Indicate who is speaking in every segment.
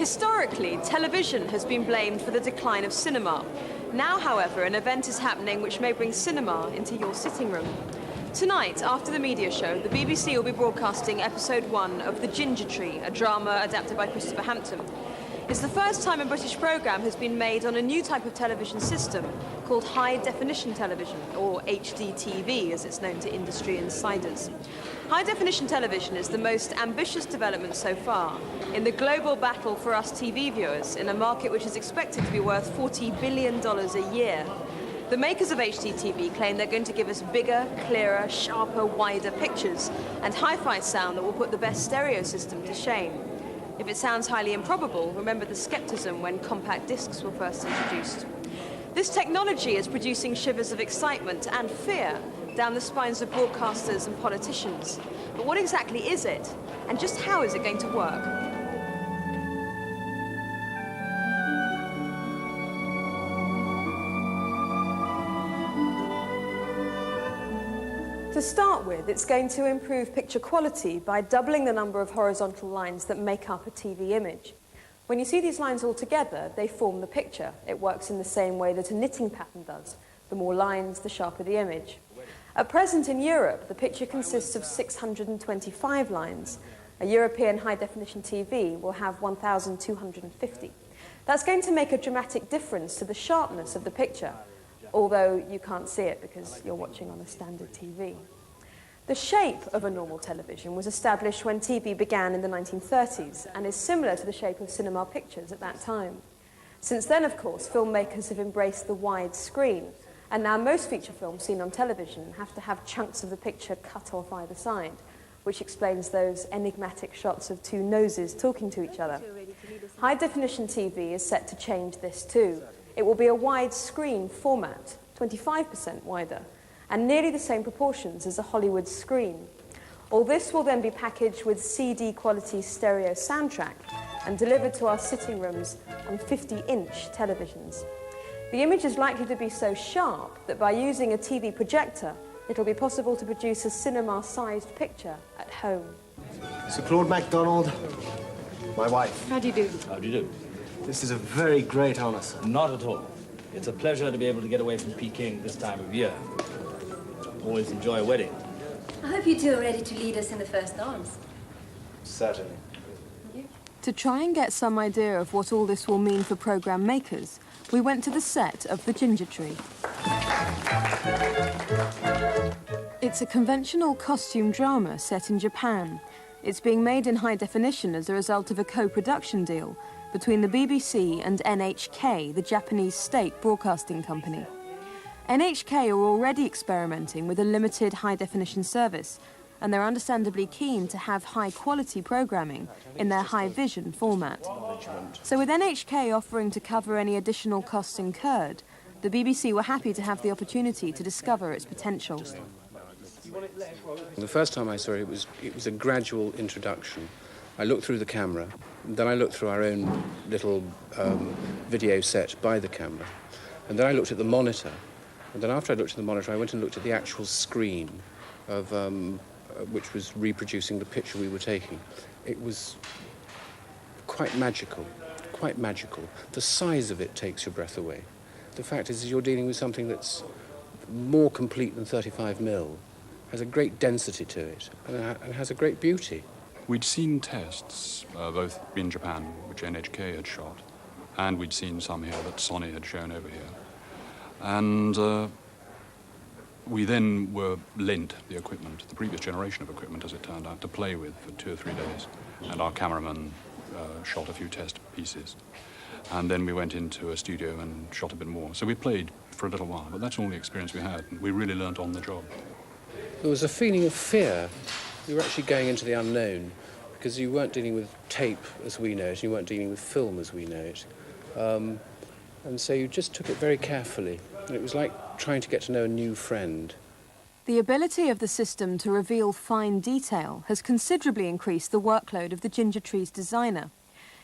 Speaker 1: Historically, television has been blamed for the decline of cinema. Now, however, an event is happening which may bring cinema into your sitting room. Tonight, after the media show, the BBC will be broadcasting episode 1 of The Ginger Tree, a drama adapted by Christopher Hampton. It's the first time a British programme has been made on a new type of television system called High Definition Television, or HDTV as it's known to industry insiders. High Definition Television is the most ambitious development so far in the global battle for us TV viewers in a market which is expected to be worth $40 billion a year. The makers of HDTV claim they're going to give us bigger, clearer, sharper, wider pictures and hi-fi sound that will put the best stereo system to shame. If it sounds highly improbable, remember the skepticism when compact discs were first introduced. This technology is producing shivers of excitement and fear down the spines of broadcasters and politicians. But what exactly is it? And just how is it going to work? To start with, it's going to improve picture quality by doubling the number of horizontal lines that make up a TV image. When you see these lines all together, they form the picture. It works in the same way that a knitting pattern does. The more lines, the sharper the image. At present in Europe, the picture consists of 625 lines. A European high-definition TV will have 1,250. That's going to make a dramatic difference to the sharpness of the picture, although you can't see it because you're watching on a standard TV. The shape of a normal television was established when TV began in the 1930s and is similar to the shape of cinema pictures at that time. Since then, of course, filmmakers have embraced the wide screen, and now most feature films seen on television have to have chunks of the picture cut off either side, which explains those enigmatic shots of two noses talking to each other. High-definition TV is set to change this too. It will be a wide-screen format, 25% wider, and nearly the same proportions as a Hollywood screen. All this will then be packaged with CD-quality stereo soundtrack and delivered to our sitting rooms on 50-inch televisions. The image is likely to be so sharp that by using a TV projector, it'll be possible to produce a cinema-sized picture at home.
Speaker 2: Sir Claude MacDonald, my wife.
Speaker 1: How do you do?
Speaker 3: How do you do?
Speaker 2: This is a very great honor, sir.
Speaker 3: Not at all. It's a pleasure to be able to get away from Peking this time of year. Always enjoy a wedding.
Speaker 4: I hope you two are ready to lead us in the first dance.
Speaker 2: Certainly.
Speaker 1: To try and get some idea of what all this will mean for programme makers, we went to the set of The Ginger Tree. It's a conventional costume drama set in Japan. It's being made in high definition as a result of a co-production deal between the BBC and NHK, the Japanese state broadcasting company. NHK are already experimenting with a limited high-definition service, and they're understandably keen to have high-quality programming in their high-vision format. So with NHK offering to cover any additional costs incurred, the BBC were happy to have the opportunity to discover its potential.
Speaker 5: The first time I saw it was a gradual introduction. I looked through the camera, then I looked through our own little video set by the camera, and then I looked at the monitor. And then after I looked at the monitor, I went and looked at the actual screen of which was reproducing the picture we were taking. It was quite magical, quite magical. The size of it takes your breath away. The fact is you're dealing with something that's more complete than 35mm, has a great density to it, and has a great beauty.
Speaker 6: We'd seen tests, both in Japan, which NHK had shot, and we'd seen some here that Sony had shown over here. And we then were lent the equipment, the previous generation of equipment, as it turned out, to play with for 2 or 3 days. And our cameraman shot a few test pieces. And then we went into a studio and shot a bit more. So we played for a little while, but that's all the experience we had. And we really learnt on the job.
Speaker 5: There was a feeling of fear. You were actually going into the unknown, because you weren't dealing with tape as we know it, and you weren't dealing with film as we know it. And so you just took it very carefully. And it was like trying to get to know a new friend.
Speaker 1: The ability of the system to reveal fine detail has considerably increased the workload of the Ginger Tree's designer.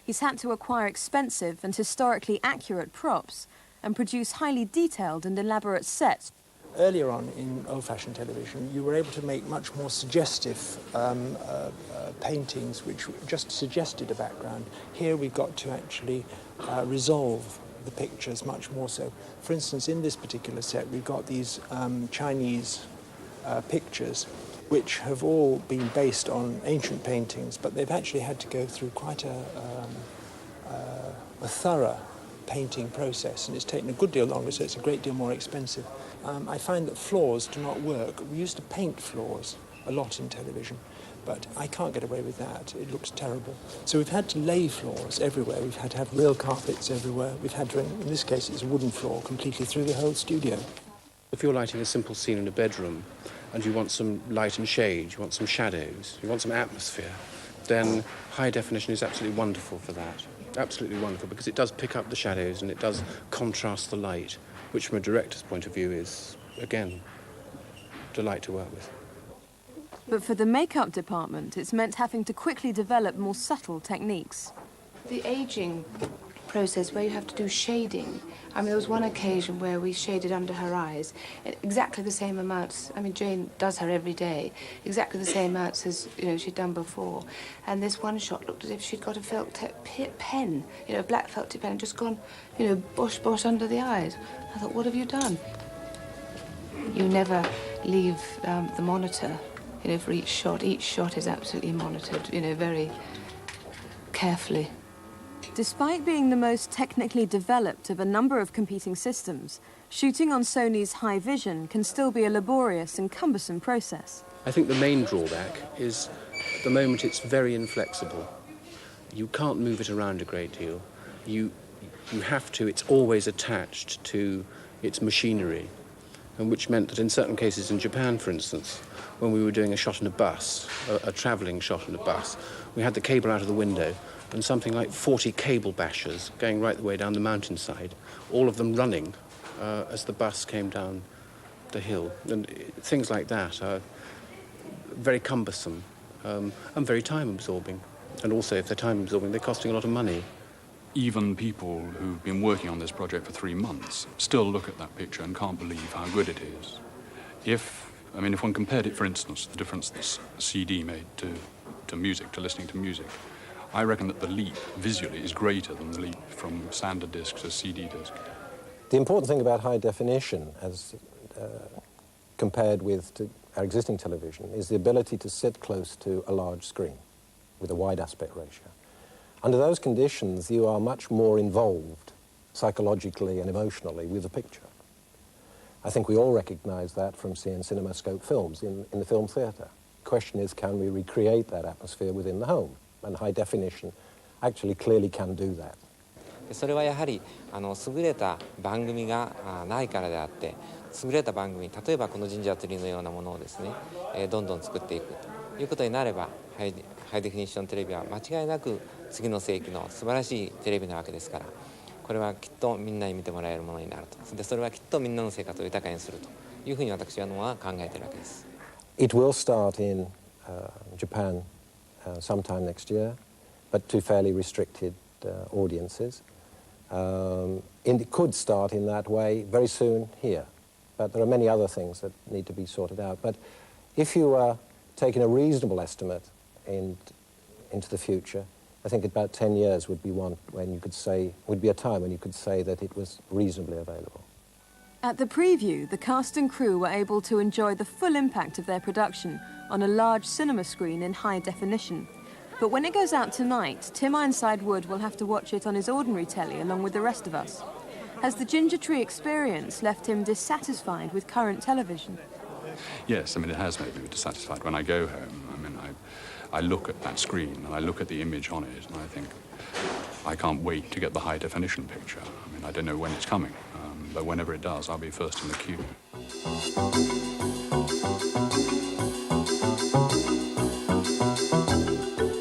Speaker 1: He's had to acquire expensive and historically accurate props and produce highly detailed and elaborate sets
Speaker 7: Earlier on in old-fashioned television, you were able to make much more suggestive paintings which just suggested a background. Here we've got to actually resolve the pictures much more so. For instance, in this particular set, we've got these Chinese pictures which have all been based on ancient paintings, but they've actually had to go through quite a thorough painting process, and it's taken a good deal longer, so it's a great deal more expensive. I find that floors do not work. We used to paint floors a lot in television, but I can't get away with that. It looks terrible. So we've had to lay floors everywhere. We've had to have real carpets everywhere. We've had to, in this case, it's a wooden floor completely through the whole studio.
Speaker 5: If you're lighting a simple scene in a bedroom and you want some light and shade, you want some shadows, you want some atmosphere, then high definition is absolutely wonderful for that. Absolutely wonderful, because it does pick up the shadows and it does contrast the light, which from a director's point of view is, again, a delight to work with.
Speaker 1: But for the makeup department, it's meant having to quickly develop more subtle techniques.
Speaker 8: The aging process where you have to do shading. I mean, there was one occasion where we shaded under her eyes exactly the same amounts. I mean, Jane does her every day, exactly the same amounts as, she'd done before. And this one shot looked as if she'd got a felt tip pen, a black felt tip pen, and just gone, bosh under the eyes. I thought, what have you done? You never leave the monitor, for each shot. Each shot is absolutely monitored, very carefully.
Speaker 1: Despite being the most technically developed of a number of competing systems, shooting on Sony's High Vision can still be a laborious and cumbersome process.
Speaker 5: I think the main drawback is, at the moment, it's very inflexible. You can't move it around a great deal. You have to, it's always attached to its machinery, and which meant that in certain cases in Japan, for instance, when we were doing a shot in a bus, a travelling shot in a bus, we had the cable out of the window, and something like 40 cable bashers going right the way down the mountainside, all of them running as the bus came down the hill. And things like that are very cumbersome and very time-absorbing. And also, if they're time-absorbing, they're costing a lot of money.
Speaker 6: Even people who've been working on this project for 3 months still look at that picture and can't believe how good it is. If one compared it, for instance, the difference this CD made to music, to listening to music, I reckon that the leap visually is greater than the leap from standard disc to CD disc.
Speaker 9: The important thing about high definition, as compared with our existing television, is the ability to sit close to a large screen with a wide aspect ratio. Under those conditions, you are much more involved psychologically and emotionally with the picture. I think we all recognize that from seeing CinemaScope films in the film theatre. The question is, can we recreate that atmosphere within the home? And high definition actually clearly can do that.
Speaker 10: それはやはり優れた番組がないからであって、優れた番組、例えばこの神社祭りのようなものをですね、どんどん作っていくということになれば、ハイデフィニッションテレビは間違いなく次の世紀の素晴らしいテレビなわけですから、これはきっとみんなに見てもらえるものになると。で、それはきっとみんなの生活を豊かにするというふうに私は考えているわけです。
Speaker 9: It will start in Japan sometime next year, but to fairly restricted audiences. It could start in that way very soon here, but there are many other things that need to be sorted out. But if you are taking a reasonable estimate into the future, I think about 10 years would be one when you could say, would be a time when you could say that it was reasonably available.
Speaker 1: At the preview, the cast and crew were able to enjoy the full impact of their production on a large cinema screen in high definition. But when it goes out tonight, Tim Ironside Wood will have to watch it on his ordinary telly along with the rest of us. Has the Ginger Tree experience left him dissatisfied with current television?
Speaker 6: Yes, it has made me dissatisfied. When I go home, I look at that screen and I look at the image on it and I think, I can't wait to get the high definition picture. I don't know when it's coming, but whenever it does, I'll be first in the queue.